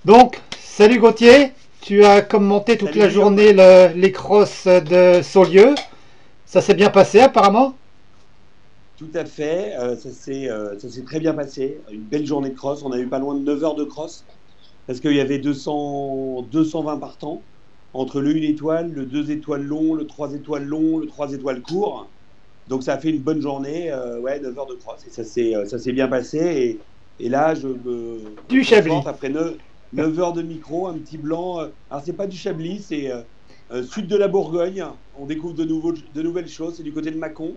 Donc, salut Gauthier, tu as commenté toute Salut la Guillaume. journée les crosses de Saulieu. Ça s'est bien passé apparemment. Tout à fait, ça s'est très bien passé. Une belle journée de cross. On a eu pas loin de 9 heures de cross parce qu'il y avait 220 partants entre le 1 étoile, le 2 étoiles long, le 3 étoiles long, le 3 étoiles court. Donc ça a fait une bonne journée, ouais, 9 heures de cross. Et ça s'est bien passé. Et là, je me Du Chablis. concentre après 9 heures de micro, un petit blanc. Alors, c'est pas du Chablis, c'est sud de la Bourgogne. On découvre de nouvelles choses. C'est du côté de Mâcon.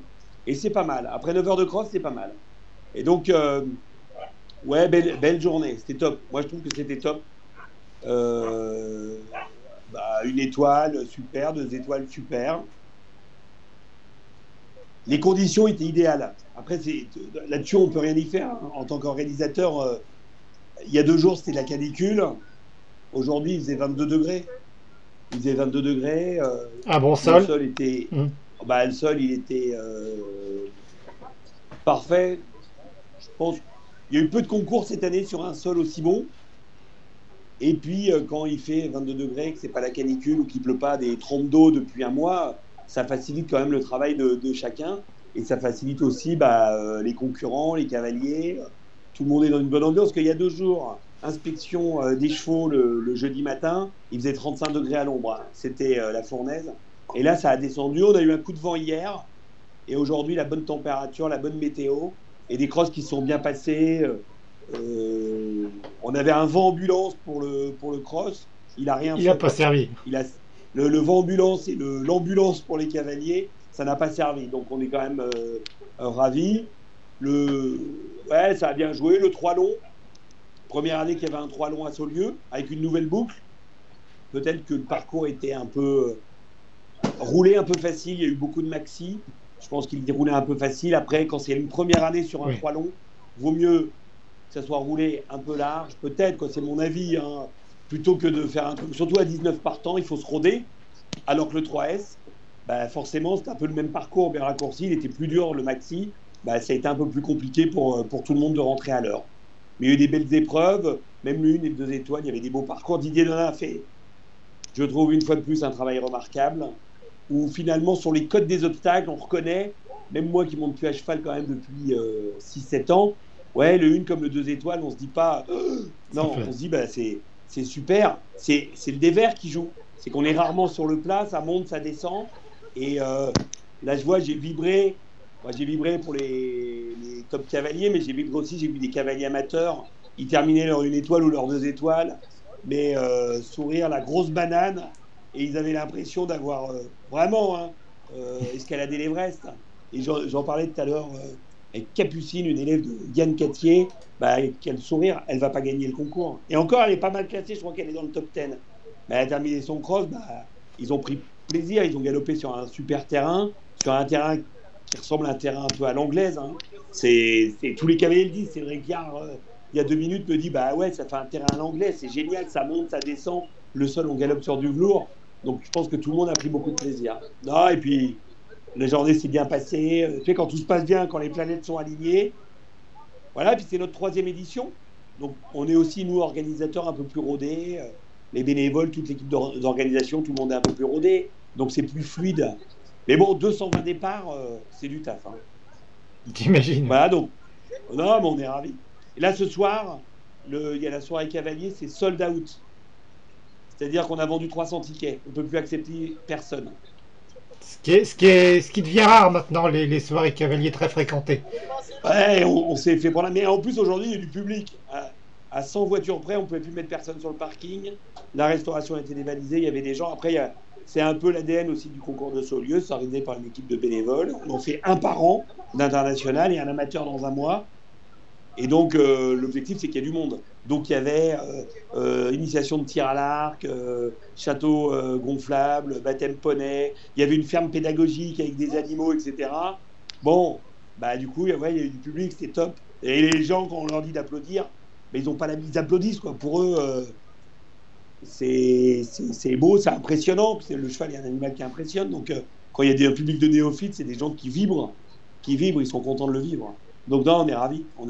Et c'est pas mal. Après 9 heures de cross, c'est pas mal. Et donc, ouais, belle journée. C'était top. Moi, je trouve que c'était top. Euh, une étoile, super. Deux étoiles, super. Les conditions étaient idéales. Après, là-dessus, on peut rien y faire, hein. En tant qu'organisateur, il y a 2 jours, c'était de la canicule. Aujourd'hui, il faisait 22 degrés. Il faisait 22 degrés. Un bon Le sol. sol était. Hmm. Le sol, il était parfait. Je pense qu'il y a eu peu de concours cette année sur un sol aussi bon. Et puis, quand il fait 22 degrés, que c'est pas la canicule ou qu'il pleut pas des trompes d'eau depuis un mois, ça facilite quand même le travail de chacun. Et ça facilite aussi les concurrents, les cavaliers. Tout le monde est dans une bonne ambiance. Parce qu'il y a 2 jours, inspection des chevaux le jeudi matin, il faisait 35 degrés à l'ombre, hein. C'était la fournaise. Et là, ça a descendu. On a eu un coup de vent hier. Et aujourd'hui, la bonne température, la bonne météo. Et des crosses qui sont bien passées. On avait un vent ambulance pour le cross. Il n'a rien Il n'a fait, pas quoi. servi. Il a, le vent ambulance et l'ambulance pour les cavaliers, ça n'a pas servi. Donc on est quand même ravis. Ouais, ça a bien joué. Le 3 long. Première année qu'il y avait un 3 long à Saulieu, avec une nouvelle boucle. Peut-être que le parcours était un peu roulé, un peu facile. Il y a eu beaucoup de maxi. Je pense qu'il déroulait un peu facile. Après, quand c'est une première année sur un Oui. 3 long, vaut mieux que ça soit roulé un peu large, peut-être, quoi, c'est mon avis, hein, plutôt que de faire un truc, surtout à 19 partants, il faut se roder, alors que le 3S, forcément, c'est un peu le même parcours, bien raccourci, il était plus dur, le maxi, ça a été un peu plus compliqué pour tout le monde de rentrer à l'heure. Mais il y a eu des belles épreuves, même l'une et 2 étoiles, il y avait des beaux parcours. Didier Donat a fait, je trouve, une fois de plus, un travail remarquable, où finalement, sur les codes des obstacles, on reconnaît, même moi qui monte plus à cheval quand même depuis 6-7 ans, ouais, le 1 comme le 2 étoiles, on se dit pas, Ça non, fait. on se dit, c'est super, c'est le dévers qui joue. C'est qu'on est rarement sur le plat, ça monte, ça descend. Et là, je vois, j'ai vibré. Moi, j'ai vibré pour les top cavaliers, mais j'ai vibré aussi, j'ai vu des cavaliers amateurs. Ils terminaient leur 1 étoile ou leur 2 étoiles, mais sourire, la grosse banane, et ils avaient l'impression d'avoir vraiment, hein, escaladé l'Everest. Et j'en parlais tout à l'heure avec Capucine, une élève de Yann Cattier, quel sourire, elle va pas gagner le concours. Et encore, elle est pas mal classée, je crois qu'elle est dans le top 10. Elle a terminé son cross, ils ont pris plaisir, ils ont galopé sur un super terrain, sur un terrain qui ressemble à un terrain un peu à l'anglaise, hein. Tous les cavaliers le disent, c'est vrai qu'hier, il y a 2 minutes, me dit, bah ouais, ça fait un terrain à l'anglaise, c'est génial, ça monte, ça descend, le sol, on galope sur du velours. Donc je pense que tout le monde a pris beaucoup de plaisir. Non, et puis la journée s'est bien passée. Tu sais, quand tout se passe bien, quand les planètes sont alignées, voilà, puis c'est notre troisième édition. Donc on est aussi, nous, organisateurs un peu plus rodés. Les bénévoles, toute l'équipe d'organisation, tout le monde est un peu plus rodé. Donc c'est plus fluide. Mais bon, 220 départs, c'est du taf, hein. T'imagines. Voilà, donc, non, mais on est ravis. Et là, ce soir, il y a la soirée cavalier, c'est sold out. C'est-à-dire qu'on a vendu 300 tickets. On ne peut plus accepter personne. Ce qui devient rare maintenant, les soirées cavaliers très fréquentées. Ouais, on s'est fait prendre. Mais en plus, aujourd'hui, il y a du public. À 100 voitures près, on ne pouvait plus mettre personne sur le parking. La restauration a été dévalisée. Il y avait des gens. Après, c'est un peu l'ADN aussi du concours de Saulieu. C'est organisé par une équipe de bénévoles. On en fait un par an d'international et un amateur dans un mois. Et donc, l'objectif, c'est qu'il y ait du monde. Donc, il y avait initiation de tir à l'arc, château gonflable, baptême poney. Il y avait une ferme pédagogique avec des animaux, etc. Bon, du coup, ouais, il y a eu du public, c'était top. Et les gens, quand on leur dit d'applaudir, mais ils ont pas l'habitude, ils applaudissent, quoi. Pour eux, c'est beau, c'est impressionnant. Le cheval est un animal qui impressionne. Donc, quand il y a un public de néophytes, c'est des gens qui vibrent, ils sont contents de le vivre. Donc, non, on est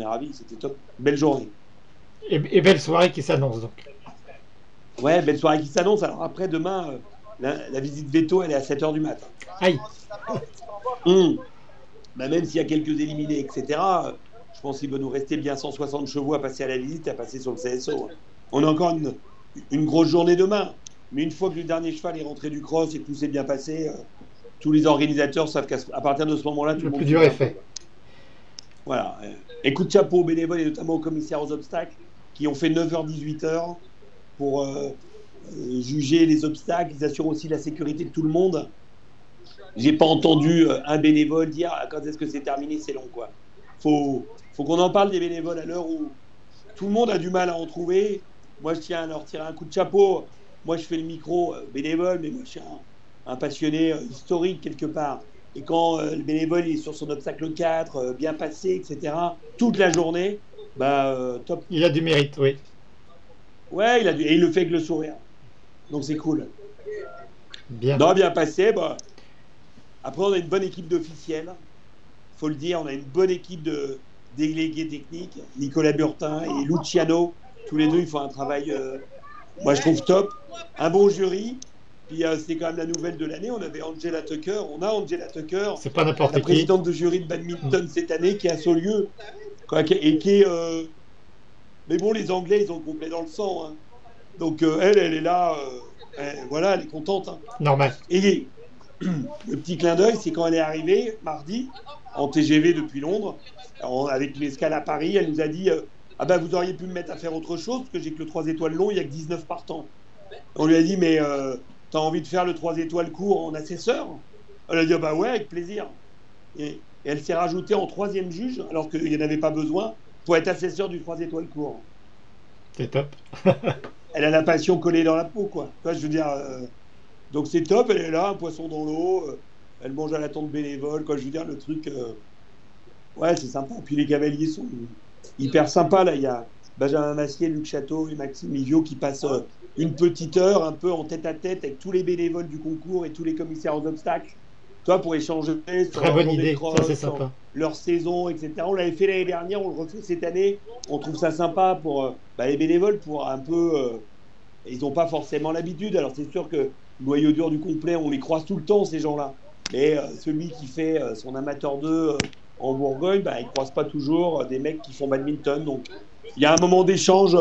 ravis, c'était top. Belle journée. Et belle soirée qui s'annonce donc. Ouais, belle soirée qui s'annonce. Alors après, demain, la visite veto, elle est à 7h du matin. Aïe. Hum. Bah, même s'il y a quelques éliminés, etc., je pense qu'il va nous rester bien 160 chevaux à passer à la visite, à passer sur le CSO. Hein. On a encore une grosse journée demain. Mais une fois que le dernier cheval est rentré du cross et que tout s'est bien passé, tous les organisateurs savent qu'à partir de ce moment-là, tout Le le monde plus suit dur est un peu. fait. Voilà. Et coup de chapeau aux bénévoles et notamment aux commissaires aux obstacles qui ont fait 9h-18h pour juger les obstacles. Ils assurent aussi la sécurité de tout le monde. J'ai pas entendu un bénévole dire quand est-ce que c'est terminé, c'est long quoi. Faut qu'on en parle des bénévoles à l'heure où tout le monde a du mal à en trouver. Moi je tiens à leur tirer un coup de chapeau. Moi je fais le micro bénévole, mais moi je suis un passionné historique quelque part. Et quand le bénévole est sur son obstacle 4, bien passé, etc., toute la journée, bah top. Il a du mérite, oui. Ouais, et il le fait avec le sourire. Donc c'est cool. Bien. Non, bien passé. Bah. Après, on a une bonne équipe d'officiels. Faut le dire, on a une bonne équipe de délégués techniques. Nicolas Burtin et Luciano, tous les deux, ils font un travail, moi je trouve top. Un bon jury. Puis c'était quand même la nouvelle de l'année. On avait Angela Tucker. On a Angela Tucker, C'est pas n'importe la qui. présidente de jury de badminton cette année, qui est à Saulieu. Et qui est. Mais bon, les Anglais, ils ont complet dans le sang. Hein. Donc elle est là. Voilà, elle est contente. Hein. Normal. Et le petit clin d'œil, c'est quand elle est arrivée mardi en TGV depuis Londres, avec une escale à Paris, elle nous a dit ah ben vous auriez pu me mettre à faire autre chose parce que j'ai que le 3 étoiles long, il n'y a que 19 partants. On lui a dit mais t'as envie de faire le 3 étoiles court en assesseur? Elle a dit ah bah ouais, avec plaisir. Et elle s'est rajoutée en troisième juge alors qu'il n'y en avait pas besoin pour être assesseur du 3 étoiles court. C'est top. Elle a la passion collée dans la peau quoi. Toi, je veux dire. Donc c'est top, elle est là, un poisson dans l'eau, elle mange à la tente bénévole, quoi. Je veux dire, le truc, ouais, c'est sympa. Puis les cavaliers sont hyper sympas, là. Il y a Benjamin Massier, Luc Château et Maxime Livio qui passent une petite heure un peu en tête à tête avec tous les bénévoles du concours et tous les commissaires aux obstacles, toi, pour échanger sur Très leur bonne journée de idée, cross, ça c'est sur sympa. leur saison, etc. On l'avait fait l'année dernière, on le refait cette année. On trouve ça sympa pour les bénévoles, pour un peu... ils n'ont pas forcément l'habitude. Alors c'est sûr que le noyau dur du complet, on les croise tout le temps, ces gens-là. Mais celui qui fait son amateur 2 en Bourgogne, bah, il ne croise pas toujours des mecs qui font badminton. Donc il y a un moment d'échange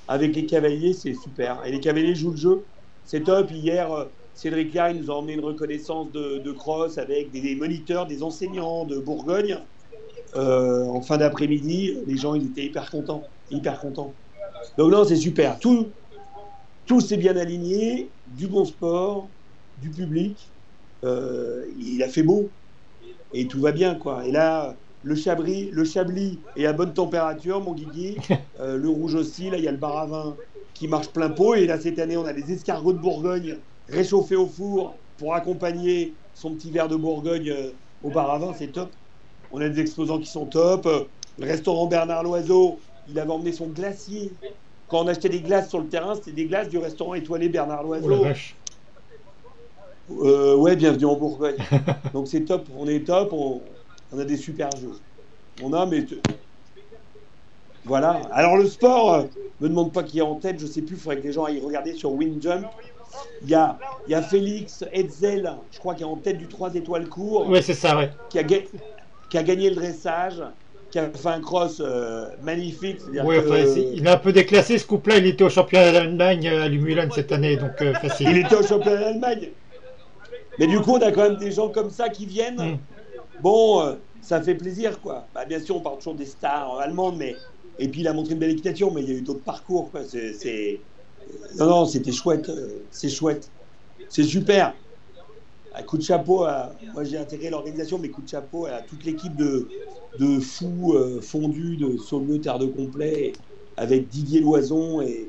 avec les cavaliers, c'est super. Et les cavaliers jouent le jeu, c'est top. Hier, Cédric Lard, il nous a emmené une reconnaissance de cross avec des moniteurs, des enseignants de Bourgogne. En fin d'après-midi, les gens ils étaient hyper contents. Hyper contents. Donc non, c'est super. Tout s'est bien aligné, du bon sport, du public. Il a fait beau et tout va bien quoi. Et là, le Chablis est à bonne température, mon Guigui. Le rouge aussi, là il y a le bar à vin qui marche plein pot. Et là cette année, on a les escargots de Bourgogne réchauffés au four pour accompagner son petit verre de Bourgogne au bar à vin, c'est top. On a des exposants qui sont top. Le restaurant Bernard Loiseau, il avait emmené son glacier. Quand on achetait des glaces sur le terrain, c'était des glaces du restaurant étoilé Bernard Oh la Loiseau. vache. Ouais, bienvenue en Bourgogne. Donc c'est top, on est top, on a des super jeux. On a, mais voilà. Alors le sport, me demande pas qui est en tête, je sais plus, il faudrait que les gens aillent regarder sur Windjump. Il y a Félix Hetzel, je crois, qui est en tête du 3 étoiles court, Ouais, c'est ça, ouais. qui a gagné le dressage, qui a fait un cross magnifique. Ouais, enfin, il a un peu déclassé ce couple-là. Il était au championnat d'Allemagne à Lumulan cette année, donc Il facile. était au championnat d'Allemagne. Mais du coup, on a quand même des gens comme ça qui viennent. Mm. Bon, ça fait plaisir, quoi. Bah, bien sûr, on parle toujours des stars allemandes, mais et puis il a montré une belle équitation, mais il y a eu d'autres parcours, quoi. Non, c'était chouette. C'est chouette. C'est super. Un coup de chapeau moi j'ai intégré l'organisation, mais coup de chapeau à toute l'équipe de fous fondus de Saumur Terre de Complet, avec Didier Loison et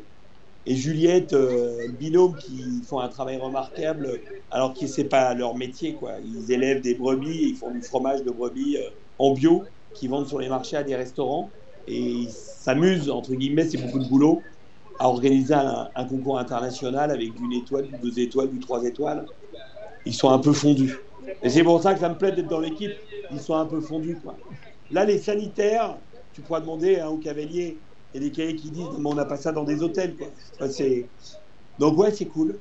Juliette, le binôme, qui font un travail remarquable, alors que c'est pas leur métier, quoi. Ils élèvent des brebis, ils font du fromage de brebis en bio, qu'ils vendent sur les marchés à des restaurants, et ils s'amusent, entre guillemets, c'est beaucoup de boulot, à organiser un concours international avec d'une étoile, du 2 étoiles, du 3 étoiles. Ils sont un peu fondus. Et c'est pour ça que ça me plaît d'être dans l'équipe. Ils sont un peu fondus, quoi. Là, les sanitaires, tu pourras demander aux cavaliers, Il y a des cahiers qui disent, mais on n'a pas ça dans des hôtels, quoi. Enfin, donc ouais, c'est cool.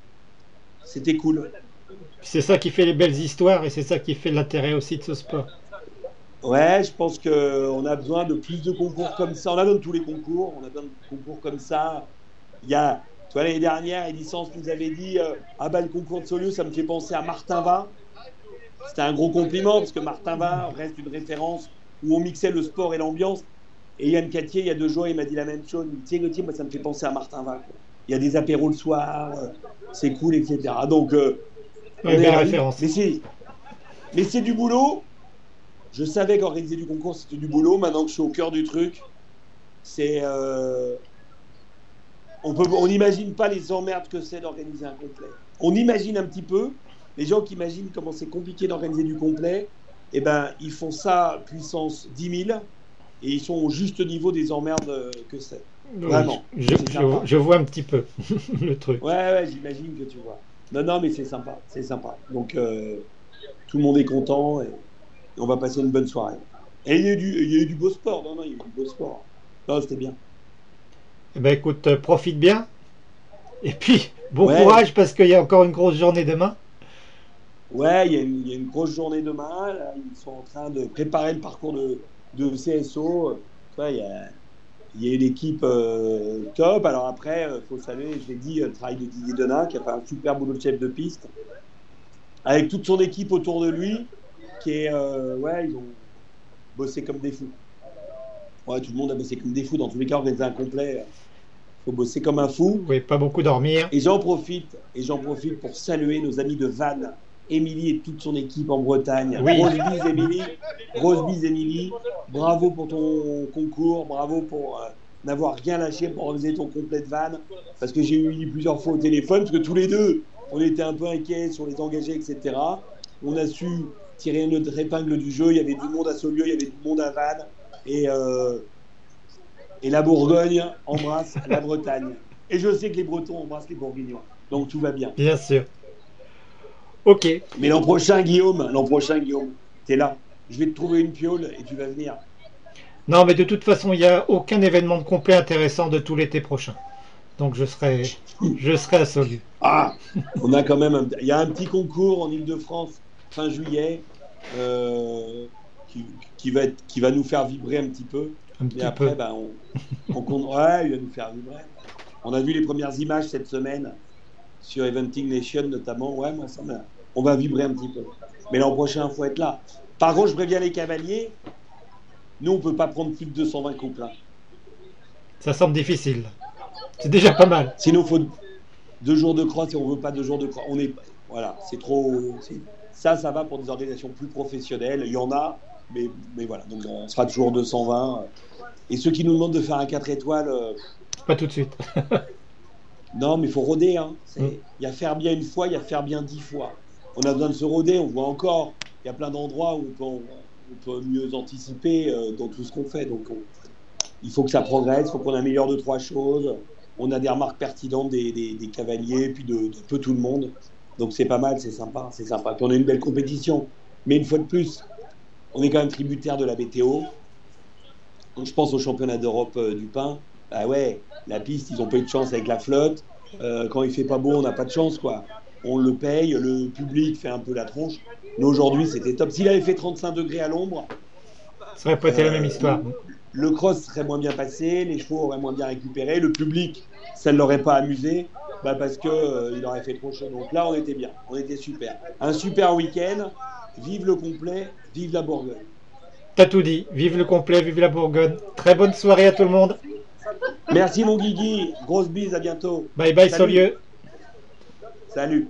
C'était cool. C'est ça qui fait les belles histoires et c'est ça qui fait l'intérêt aussi de ce sport. Ouais, je pense qu'on a besoin de plus de concours comme ça. On a besoin de tous les concours. On a besoin de concours comme ça. Il y a, tu vois, l'année dernière, Licence nous avait dit ah bah le concours de Solieu, ça me fait penser à Martin Va. C'était un gros compliment parce que Martin Va reste une référence où on mixait le sport et l'ambiance. Et Yann Cattier, il y a 2 jours, il m'a dit la même chose. Il me dit, tu sais, Gauthier, moi, ça me fait penser à Martin Va, quoi. Il y a des apéros le soir, c'est cool, etc. Donc, on Ouais, est belle ravis. référence. Mais c'est du boulot. Je savais qu'organiser du concours, c'était du boulot. Maintenant que je suis au cœur du truc, c'est. On n'imagine pas les emmerdes que c'est d'organiser un complet. On imagine un petit peu. Les gens qui imaginent comment c'est compliqué d'organiser du complet, eh ben, ils font ça puissance 10 000 et ils sont au juste niveau des emmerdes que c'est. Oui, Vraiment. C'est sympa. je vois un petit peu le truc. Ouais, j'imagine que tu vois. Non, mais c'est sympa. C'est sympa. Donc, tout le monde est content et on va passer une bonne soirée. Et il y a eu du beau sport. Non, il y a eu du beau sport. Non, c'était bien. Eh ben écoute, profite bien. Et puis, bon Ouais, courage parce qu'il y a encore une grosse journée demain. ouais, il y a une grosse journée demain. Là, ils sont en train de préparer le parcours de CSO. Tu vois, il y a une équipe top. Alors après, il faut saluer, je l'ai dit, le travail de Didier Denain, qui a fait un super boulot de chef de piste, avec toute son équipe autour de lui, qui est, ouais, ils ont bossé comme des fous. Ouais, tout le monde a bossé comme des fous. Dans tous les cas, organiser un complet, il faut bosser comme un fou. Oui, pas beaucoup dormir. Et j'en profite pour saluer nos amis de Vannes, Émilie et toute son équipe en Bretagne. Oui, Grosse bise Émilie, bravo pour ton concours, bravo pour n'avoir rien lâché pour organiser ton complet de Vannes, parce que j'ai eu plusieurs fois au téléphone, parce que tous les deux, on était un peu inquiets sur les engagés, etc. On a su tirer notre épingle du jeu, il y avait du monde à Saulieu, il y avait du monde à Vannes, et, euh, et la Bourgogne embrasse la Bretagne. Et je sais que les Bretons embrassent les Bourguignons. Donc tout va bien. bien sûr. Ok. Mais l'an prochain, Guillaume, t'es là. Je vais te trouver une piole et tu vas venir. Non, mais de toute façon, il n'y a aucun événement de complet intéressant de tout l'été prochain. Donc je serai à Saulieu. Ah, on a quand même il y a un petit concours en Île-de-France fin juillet euh, qui va nous faire vibrer un petit peu. Un Mais petit après, peu. ben, on compte. Ouais, il va nous faire vibrer. On a vu les premières images cette semaine sur Eventing Nation notamment. Ouais, moi, on va vibrer un petit peu. Mais l'an prochain, il faut être là. Par contre, je préviens les cavaliers, nous, on ne peut pas prendre plus de 220 couples, hein. Ça semble difficile. C'est déjà pas mal. Sinon, il faut 2 jours de cross et on ne veut pas 2 jours de cross. Voilà, c'est trop. Ça va pour des organisations plus professionnelles. Il y en a, mais voilà. Donc, on sera toujours 220. Et ceux qui nous demandent de faire un 4 étoiles, Pas tout de suite. non, mais il faut rôder, hein. Mm. Il y a faire bien une fois, il y a faire bien 10 fois. On a besoin de se rôder, on voit encore. Il y a plein d'endroits où on peut mieux anticiper dans tout ce qu'on fait. Donc, il faut que ça progresse, il faut qu'on améliore 2, 3 choses. On a des remarques pertinentes des cavaliers, puis de peu tout le monde. Donc c'est pas mal, c'est sympa, c'est sympa. Puis on a une belle compétition. Mais une fois de plus, on est quand même tributaire de la météo. Donc je pense au championnat d'Europe du pain. Bah ouais, la piste, ils ont pas eu de chance avec la flotte. Quand il fait pas beau, on n'a pas de chance, quoi. On le paye, le public fait un peu la tronche. Mais aujourd'hui, c'était top. S'il avait fait 35 degrés à l'ombre, Ça aurait pas été la même euh, histoire. le cross serait moins bien passé, les chevaux auraient moins bien récupéré, le public, ça ne l'aurait pas amusé, bah parce que il aurait fait trop chaud. Donc là, on était bien, on était super. Un super week-end, vive le complet, vive la Bourgogne. T'as tout dit. Vive le complet, vive la Bourgogne. Très bonne soirée à tout le monde. Merci mon Guigui, grosse bise, à bientôt. Bye bye Salut, Saulieu. salut.